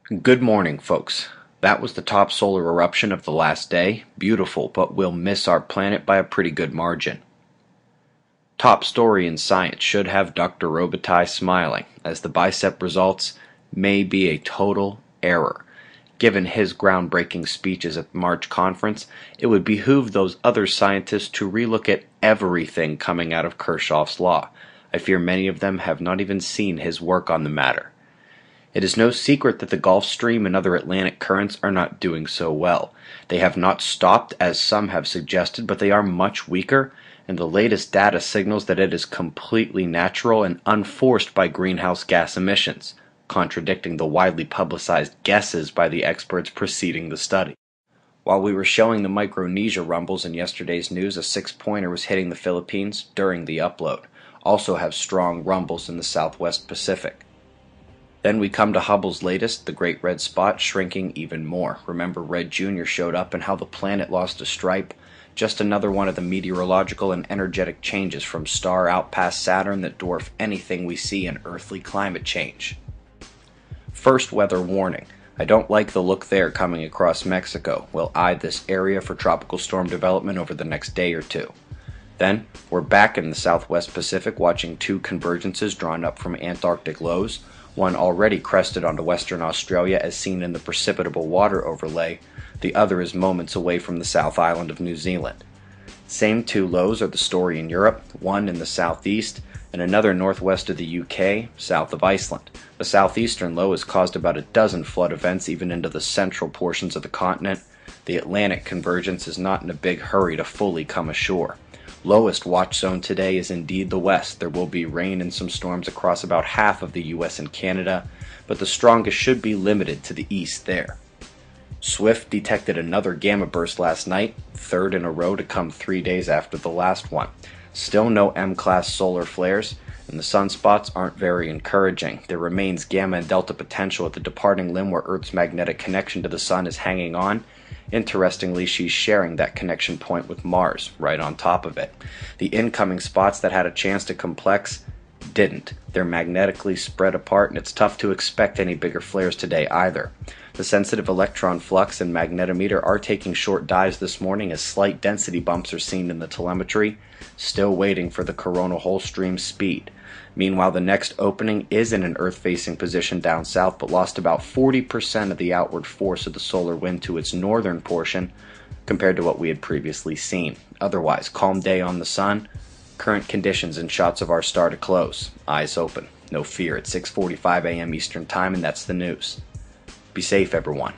Good morning, folks. That was the top solar eruption of the last day. Beautiful, but we'll miss our planet by a pretty good margin. Top story in science should have Dr. Robitaille smiling, as the BICEP results may be a total error. Given his groundbreaking speeches at the March conference, it would behoove those other scientists to relook at everything coming out of Kirchhoff's law. I fear many of them have not even seen his work on the matter. It is no secret that the Gulf Stream and other Atlantic currents are not doing so well. They have not stopped, as some have suggested, but they are much weaker, and the latest data signals that it is completely natural and unforced by greenhouse gas emissions, contradicting the widely publicized guesses by the experts preceding the study. While we were showing the Micronesia rumbles in yesterday's news, a six-pointer was hitting the Philippines during the upload. Also have strong rumbles in the Southwest Pacific. Then we come to Hubble's latest, the Great Red Spot, shrinking even more. Remember Red Jr. showed up and how the planet lost a stripe? Just another one of the meteorological and energetic changes from star out past Saturn that dwarf anything we see in earthly climate change. First weather warning. I don't like the look there coming across Mexico. We'll eye this area for tropical storm development over the next day or two. Then, we're back in the Southwest Pacific watching two convergences drawn up from Antarctic lows, one already crested onto Western Australia as seen in the precipitable water overlay, the other is moments away from the South Island of New Zealand. Same two lows are the story in Europe, one in the southeast and another northwest of the UK, south of Iceland. The southeastern low has caused about a dozen flood events even into the central portions of the continent. The Atlantic convergence is not in a big hurry to fully come ashore. Lowest watch zone today is indeed the west. There will be rain and some storms across about half of the US and Canada, but the strongest should be limited to the east there. Swift detected another gamma burst last night, third in a row to come 3 days after the last one. Still no M-class solar flares, and the sunspots aren't very encouraging. There remains gamma and delta potential at the departing limb where Earth's magnetic connection to the sun is hanging on. Interestingly, she's sharing that connection point with Mars, right on top of it. The incoming spots that had a chance to complex didn't. They're magnetically spread apart, and it's tough to expect any bigger flares today either. The sensitive electron flux and magnetometer are taking short dives this morning as slight density bumps are seen in the telemetry, still waiting for the coronal hole stream speed. Meanwhile, the next opening is in an Earth-facing position down south, but lost about 40% of the outward force of the solar wind to its northern portion compared to what we had previously seen. Otherwise, calm day on the sun, current conditions and shots of our star to close. Eyes open. No fear at 6:45 a.m. Eastern Time, and that's the news. Be safe, everyone.